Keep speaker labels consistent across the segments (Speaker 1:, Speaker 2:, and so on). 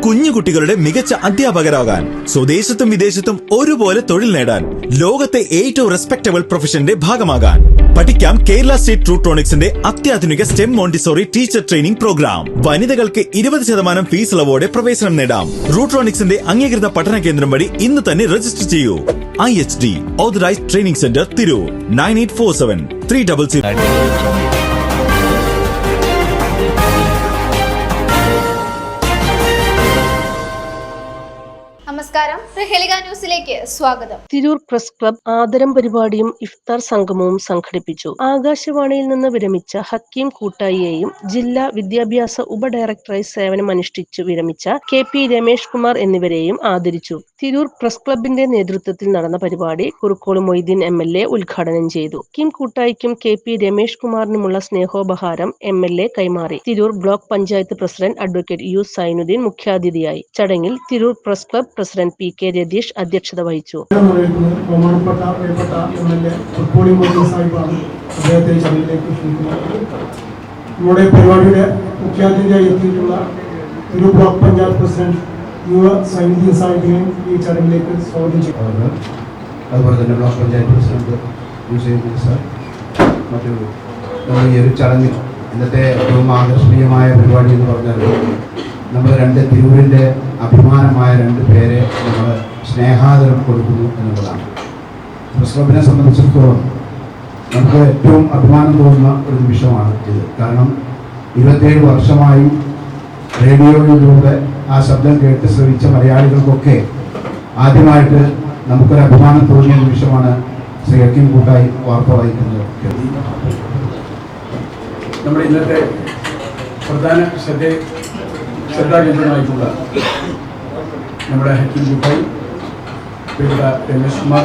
Speaker 1: കുഞ്ഞുകുട്ടികളുടെ മികച്ച അധ്യാപകരാകാൻ, സ്വദേശത്തും വിദേശത്തും ഒരുപോലെ തൊഴിൽ നേടാൻ, ലോകത്തെ ഏറ്റവും റെസ്പെക്ടബിൾ പ്രൊഫഷന്റെ ഭാഗമാകാൻ പഠിക്കാം കേരള സ്റ്റേറ്റ് റൂട്രോണിക്സിന്റെ അത്യാധുനിക stem Montessori teacher training program. വനിതകൾക്ക് 20% ഫീസ് ഇളവോടെ പ്രവേശനം നേടാം. റൂട്രോണിക്സിന്റെ അംഗീകൃത പഠന കേന്ദ്രം വഴി ഇന്ന് തന്നെ രജിസ്റ്റർ ചെയ്യൂ. IHD authorised training centre, Tirur. 9847 300.
Speaker 2: നമസ്കാരം, പ്രഹേളിക ന്യൂസിലേക്ക് സ്വാഗതം.
Speaker 3: തിരൂർ പ്രസ് ക്ലബ് ആദരം പരിപാടിയും ഇഫ്താർ സംഗമവും സംഘടിപ്പിച്ചു. ആകാശവാണിയിൽ നിന്ന് വിരമിച്ച ഹക്കീം കൂട്ടായിയെയും ജില്ലാ വിദ്യാഭ്യാസ ഉപഡയറക്ടറായി സേവനമനുഷ്ഠിച്ചു വിരമിച്ച KP രമേഷ് കുമാർ എന്നിവരെയും ആദരിച്ചു. തിരൂർ പ്രസ് ക്ലബിന്റെ നേതൃത്വത്തിൽ നടന്ന പരിപാടി കുറുക്കോള് മൊയ്തീൻ MLA ഉദ്ഘാടനം ചെയ്തു. ഹക്കീം കൂട്ടായിക്കും KP രമേഷ് കുമാറിനുമുള്ള സ്നേഹോപഹാരം MLA കൈമാറി. Tirur block panchayat president advocate U Zainuddin മുഖ്യാതിഥിയായി. ചടങ്ങിൽ Tirur press club president PK Ratheesh അധ്യക്ഷത വഹിച്ചു.
Speaker 4: നമ്മുടെ പരിപാടിയുടെ മുഖ്യാതിഥിയായി എത്തിയിട്ടുള്ള Tirur block panchayat president U Zainuddin സാഹിബിനെയും ഈ ചടങ്ങിലേക്ക് സ്വാഗതം ചെയ്യുന്നു.
Speaker 5: അതുപോലെ തന്നെ block panchayat president U Zainuddin sir, മറ്റു നമ്മൾ ഈ ഒരു ചടങ്ങിൽ ഇന്നത്തെ ഏറ്റവും ആകർഷണീയമായ പരിപാടി എന്ന് പറഞ്ഞാൽ നമ്മൾ തിരൂരിൻ്റെ അഭിമാനമായ 2 പേരെ നമ്മൾ സ്നേഹാദരം കൊടുക്കുന്നു എന്നുള്ളതാണ്. പ്രസ് ക്ലബിനെ സംബന്ധിച്ചിടത്തോളം നമുക്ക് ഏറ്റവും അഭിമാനം തോന്നുന്ന ഒരു നിമിഷമാണ് ഇത്. കാരണം 27 വർഷമായി റേഡിയോയിലൂടെ ആ ശബ്ദം കേട്ട് ശ്രവിച്ച മലയാളികൾക്കൊക്കെ ആദ്യമായിട്ട് നമുക്കൊരു അഭിമാനം തോന്നിയ നിമിഷമാണ് ശ്രീ ഹക്കീം കൂട്ടായി വാർത്ത വായിക്കുന്നത്.
Speaker 6: നമ്മുടെ ഇന്നത്തെ പ്രധാന ശ്രദ്ധാകേന്ദ്രമായിട്ടുള്ള നമ്മുടെ ഹക്കീം കൂട്ടായി, രമേഷ് കുമാർ,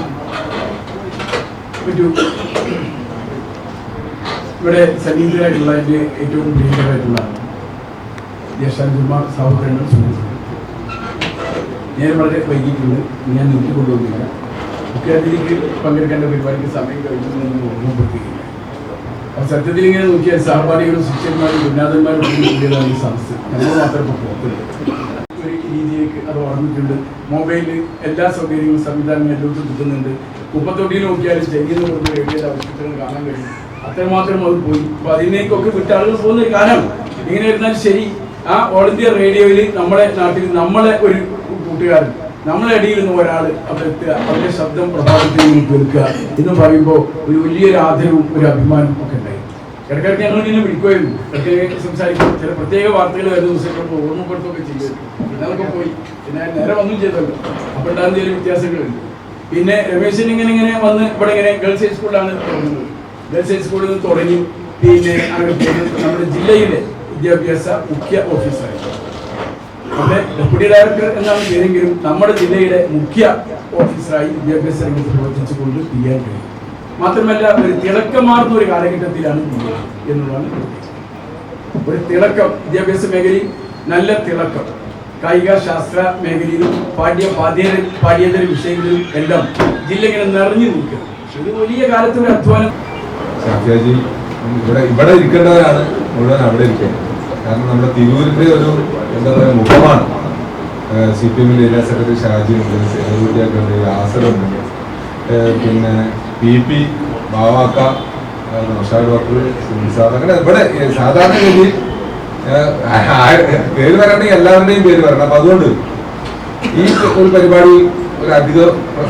Speaker 6: ഇവിടെ സന്നിഹിതരായിട്ടുള്ള എൻ്റെ ഏറ്റവും പ്രിയങ്കരായിട്ടുള്ള ജ്യേഷ്ഠന്മാർ, സഹോദരങ്ങൾ, സുഹൃത്തുക്കൾ, ഞാൻ വളരെ വൈകിട്ടുണ്ട്. ഞാൻ നിർത്തിക്കൊണ്ടുവന്നില്ല. മുഖ്യാതിഥിക്ക് പങ്കെടുക്കേണ്ട പരിപാടിക്ക് സമയം കഴിഞ്ഞു ഓർമ്മപ്പെടുത്തുകയില്ല. അപ്പോൾ സത്യത്തിൽ ഇങ്ങനെ നോക്കിയാൽ സഹപാഠികളും ശിക്ഷകന്മാരും ഉന്നതന്മാരും കൂടിയതാണ് ഈ സംസ്ഥ. ഞങ്ങൾ മാത്രം ഇപ്പോൾ പുറത്തുണ്ട്. ഒരു രീതിയിലേക്ക് അത് വളർന്നിട്ടുണ്ട്. മൊബൈലിൽ എല്ലാ സൗകര്യങ്ങളും സംവിധാനങ്ങളും എല്ലാവർക്കും കിട്ടുന്നുണ്ട്. കുപ്പത്തൊട്ടിയിൽ നോക്കിയാലും ചെയ്യുന്ന കൊണ്ട് റേഡിയോയുടെ ആവശ്യങ്ങൾ കാണാൻ കഴിയും. അത്രമാത്രം അത് പോയി. അപ്പോൾ അതിനേക്കൊക്കെ വിട്ട ആളുകൾ പോകുന്ന ഒരു കാലമാണ്. ഇങ്ങനെ ഇരുന്നാൽ ശരി, ആ ഓൾ ഇന്ത്യ റേഡിയോയിൽ നമ്മുടെ നാട്ടിൽ നമ്മളെ ഒരു കൂട്ടുകാരൻ, നമ്മളെ ഇടയിൽ നിന്ന് ഒരാൾ അവിടെ എത്തുക, അവരുടെ ശബ്ദം പ്രഭാതത്തിൽ കേൾക്കുക എന്ന് പറയുമ്പോൾ ഒരു വലിയൊരു ആദരവും ഒരു അഭിമാനവും ഒക്കെ ഉണ്ടായി. ഇടയ്ക്കിടയ്ക്ക് ഞങ്ങൾ ഇങ്ങനെ വിളിക്കുമായിരുന്നു, ഇടയ്ക്ക് സംസാരിക്കും. ചില പ്രത്യേക വാർത്തകൾ വരുന്ന ദിവസങ്ങളൊക്കെ ഓർമ്മപ്പെടുത്തുകയൊക്കെ ചെയ്യുമായിരുന്നു. ഇന്നതൊക്കെ പോയി, പിന്നെ നേരെ വന്നും ചെയ്തല്ലോ. അപ്പോൾ ഉണ്ടാകുന്ന ചില വ്യത്യാസങ്ങളുണ്ട്. പിന്നെ രമേശൻ ഇങ്ങനെ വന്ന് ഇവിടെ ഇങ്ങനെ ഗേൾസ് ഹൈ സ്കൂളിലാണ് തുടങ്ങുന്നത്. ഗേൾസ് ഹൈ സ്കൂളിൽ നിന്ന് തുടങ്ങി പിന്നെ നമ്മുടെ ജില്ലയിലെ വിദ്യാഭ്യാസ മുഖ്യ ഓഫീസറായി, അവിടെ ഡെപ്യൂട്ടി ഡയറക്ടർ എന്നാണ് പേരെങ്കിലും നമ്മുടെ ജില്ലയുടെ മുഖ്യ ഓഫീസറായി വിദ്യാഭ്യാസ രംഗത്ത് പ്രവർത്തിച്ചുകൊണ്ട് ചെയ്യാൻ കഴിയും. മാത്രമല്ല ഒരു തിളക്കമാർന്ന ഒരു കാലഘട്ടത്തിലാണ് എന്നുള്ളതാണ് ഒരു തിളക്കം. വിദ്യാഭ്യാസ മേഖലയിൽ നല്ല തിളക്കം. കായിക ശാസ്ത്ര മേഖലയിലും പാഠ്യേതര വിഷയങ്ങളിലും എല്ലാം ജില്ല ഇങ്ങനെ നിറഞ്ഞു നിൽക്കുക. ഒരു വലിയ കാലത്ത് ഒരു അധ്വാനം.
Speaker 7: ഇവിടെ ഇരിക്കേണ്ടവരാണ് മുഴുവൻ അവിടെ ഇരിക്കുന്നത്. കാരണം നമ്മുടെ തിരൂരിന്റെ ഒരു എന്താ പറയുക മുഖമാണ്. CPM ഏരിയ സെക്രട്ടറി ഷാജിയുണ്ട്, സേനകുട്ടിയൊക്കെയുണ്ട്, ആസറുണ്ട്, പിന്നെ PP ബാവാക്ക, നൗഷാദ് ബക്കർ, സുനിസാദ്, അങ്ങനെ ഇവിടെ സാധാരണ ഗതിയിൽ പേര് പറയണമെങ്കിൽ എല്ലാവരുടെയും പേര് പറയണം. അപ്പൊ അതുകൊണ്ട് ഈ ഒരു പരിപാടി ഒരു അധിക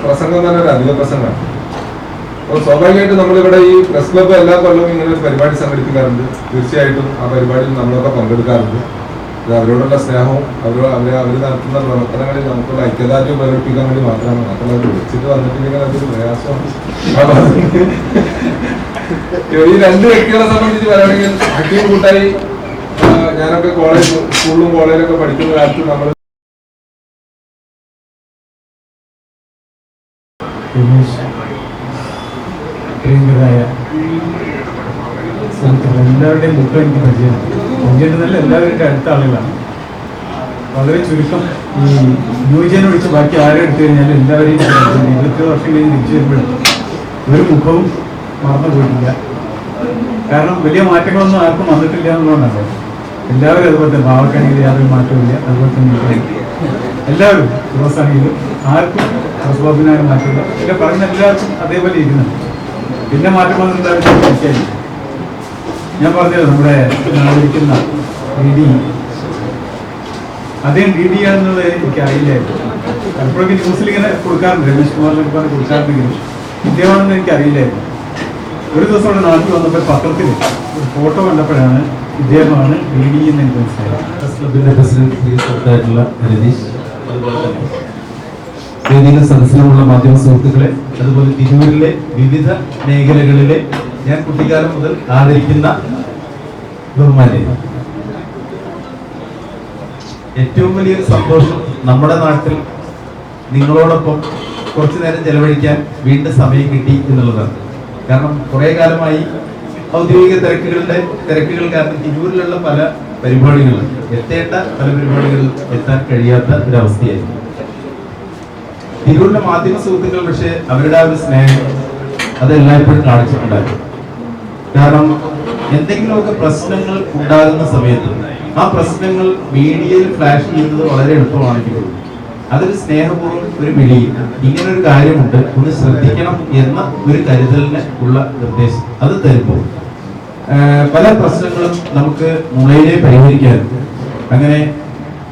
Speaker 7: പ്രസംഗം തന്നെ ഒരു അധിക പ്രസംഗമാണ്. അപ്പോൾ സ്വാഭാവികമായിട്ടും നമ്മളിവിടെ ഈ പ്രസ് ക്ലബ്ബ് എല്ലാ കൊല്ലവും ഇങ്ങനെ ഒരു പരിപാടി സംഘടിപ്പിക്കാറുണ്ട്. തീർച്ചയായിട്ടും ആ പരിപാടിയിൽ നമ്മളൊക്കെ പങ്കെടുക്കാറുണ്ട്. അത് അവരോടുള്ള സ്നേഹവും അവർ നടത്തുന്ന പ്രവർത്തനങ്ങളിൽ നമുക്കുള്ള ഐക്യദാർഢ്യം പ്രകടിപ്പിക്കാൻ വേണ്ടി മാത്രമാണ്. മാത്രമല്ല അവർ വിളിച്ചിട്ട് വന്നിട്ടുണ്ടെങ്കിൽ അതൊരു പ്രയാസമാണ്. ഈ 2 വ്യക്തികളെ സംബന്ധിച്ച് പറയുകയാണെങ്കിൽ ഹക്കീം കൂട്ടായി ഞാനൊക്കെ സ്കൂളിലും കോളേജിലൊക്കെ പഠിക്കുന്ന കാലത്ത് നമ്മൾ
Speaker 4: പ്രിയങ്കരായ എല്ലാവരുടെയും മുഖം എനിക്ക് പരിചയമുണ്ട്. എല്ലാവരുടെ അടുത്ത ആളുകളാണ്. വളരെ ചുരുക്കം ഈ ന്യൂജനെ ഒഴിച്ച് ബാക്കി ആരെ എടുത്തു കഴിഞ്ഞാൽ എല്ലാവരെയും 20 വർഷം കഴിഞ്ഞ് തിരിച്ചു വരുമ്പോഴും ഒരു മുഖവും മറന്നു പോയിട്ടില്ല. കാരണം വലിയ മാറ്റങ്ങളൊന്നും ആർക്കും വന്നിട്ടില്ല എന്നുള്ളതാണ്. എല്ലാവരും അതുപോലെ തന്നെ ഭാവക്കാണെങ്കിൽ യാതൊരു മാറ്റമില്ല. അതുപോലെ തന്നെ എല്ലാവരും ഫിറോസാണെങ്കിലും ആർക്കും ഫിറോസ് മാറ്റമില്ല. പിന്നെ പറഞ്ഞ എല്ലാവർക്കും അതേപോലെ ഇരിക്കുന്നുണ്ട്. പിന്നെ മാറ്റം വന്നിട്ടുണ്ടാവും എനിക്കായിരിക്കും. ഞാൻ പറഞ്ഞത് നമ്മുടെ നാളിരിക്കുന്ന DD അദ്ദേഹം DD ആണെന്നുള്ളത് എനിക്ക് അറിയില്ലായിരുന്നു. പലപ്പോഴൊക്കെ ന്യൂസിൽ ഇങ്ങനെ കൊടുക്കാറുണ്ട്, രമേശ് കുമാറിനൊക്കെ പറഞ്ഞ് കൊടുക്കാറുണ്ടെങ്കിലും ഇദ്ദേഹമാണെന്ന് എനിക്ക് അറിയില്ലായിരുന്നു. ഒരു ദിവസം അവിടെ നാട്ടിൽ വന്നപ്പോൾ പത്രത്തിൽ ഒരു ഫോട്ടോ കണ്ടപ്പോഴാണ് ഇദ്ദേഹമാണ് DD എന്ന് എനിക്ക് മനസ്സിലായത്.
Speaker 8: പ്രസ് ക്ലബിന്റെ പ്രസിഡന്റ് രതീഷ്, അതുപോലെ തന്നെ വേദിയിലെ സദസ്സിലുള്ള മാധ്യമ സുഹൃത്തുക്കളെ, അതുപോലെ തിരൂരിലെ വിവിധ മേഖലകളിലെ ഞാൻ കുട്ടിക്കാലം മുതൽ ആദരിക്കുന്ന ബഹുമാന്യരെ, ഏറ്റവും വലിയൊരു സന്തോഷം നമ്മുടെ നാട്ടിൽ നിങ്ങളോടൊപ്പം കുറച്ചു നേരം ചെലവഴിക്കാൻ വീണ്ടും സമയം കിട്ടി എന്നുള്ളതാണ്. കാരണം കുറേ കാലമായി ഔദ്യോഗിക തിരക്കുകൾ കാരണം തിരൂരിലുള്ള പല പരിപാടികളിലും എത്തേണ്ട പല പരിപാടികളിലും എത്താൻ കഴിയാത്ത ഒരവസ്ഥയായിരുന്നു. തിരൂരിലെ മാധ്യമ സുഹൃത്തുക്കൾ പക്ഷേ അവരുടെ ആ ഒരു സ്നേഹം അത് എല്ലായ്പ്പോഴും കാണിച്ചിട്ടുണ്ടായിരുന്നു. കാരണം എന്തെങ്കിലുമൊക്കെ പ്രശ്നങ്ങൾ ഉണ്ടാകുന്ന സമയത്ത് ആ പ്രശ്നങ്ങൾ മീഡിയയിൽ ഫ്ലാഷ് ചെയ്യുന്നത് വളരെ എളുപ്പമാണെങ്കിലും അതൊരു സ്നേഹപൂർവ്വം ഒരു വിളിയിൽ ഇങ്ങനൊരു കാര്യമുണ്ട്, ഒന്ന് ശ്രദ്ധിക്കണം എന്ന ഒരു കരുതലിന് ഉള്ള നിർദ്ദേശം അത് തരുമ്പോൾ പല പ്രശ്നങ്ങളും നമുക്ക് മുളയിലെ പരിഹരിക്കാനും അങ്ങനെ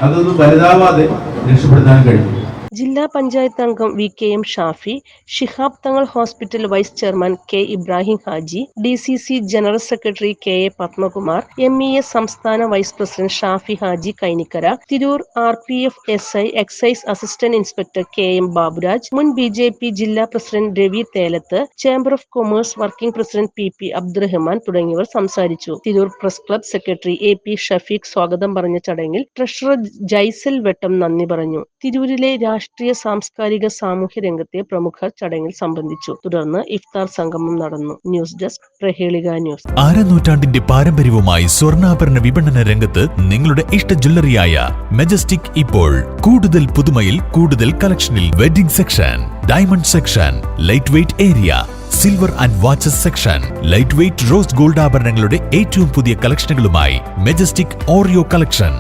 Speaker 8: അതൊന്നും വലുതാവാതെ രക്ഷപ്പെടുത്താൻ കഴിയും.
Speaker 3: ജില്ലാ പഞ്ചായത്ത് അംഗം VKM Shafi, Shihab Thangal hospital vice chairman K Ibrahim Haji, DCC general secretary KA Padmakumar, MES സംസ്ഥാന vice president Shafi Haji Kainikkara, Tirur RPF SI excise assistant inspector KM Baburaj, മുൻ BJP ജില്ലാ president Ravi Thelath, chamber of commerce working president PP Abdurahman തുടങ്ങിയവർ സംസാരിച്ചു. Tirur press club secretary AP Shafeeq സ്വാഗതം പറഞ്ഞ ചടങ്ങിൽ ട്രഷറർ ജൈസൽ വെട്ടം നന്ദി പറഞ്ഞു. തിരൂരിലെ രാഷ്ട്രീയ, സാംസ്കാരിക, സാമൂഹ്യ രംഗത്തെ പ്രമുഖർ ചടങ്ങിൽ സംബന്ധിച്ചു. തുടർന്ന് ഇഫ്താർ സംഗമം നടന്നു. News desk Prahelika news.
Speaker 1: നൂറ്റാണ്ടിന്റെ പാരമ്പര്യവുമായി സ്വർണ്ണാഭരണ വിപണന രംഗത്ത് നിങ്ങളുടെ ഇഷ്ട ജ്വല്ലറിയായ മെജസ്റ്റിക് ഇപ്പോൾ കൂടുതൽ പുതുമയിൽ കൂടുതൽ കളക്ഷനിൽ wedding section, diamond section, light weight area, silver and watches section, light weight rose gold ആഭരണങ്ങളുടെ ഏറ്റവും പുതിയ കളക്ഷനുകളുമായി മെജസ്റ്റിക് ഓറിയോ കളക്ഷൻ.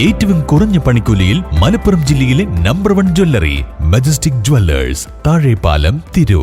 Speaker 1: ഏറ്റവും കുറഞ്ഞ പണിക്കൂലിയിൽ മലപ്പുറം ജില്ലയിലെ number 1 jewellery majestic Jewellers, Thazhepalam, Tirur.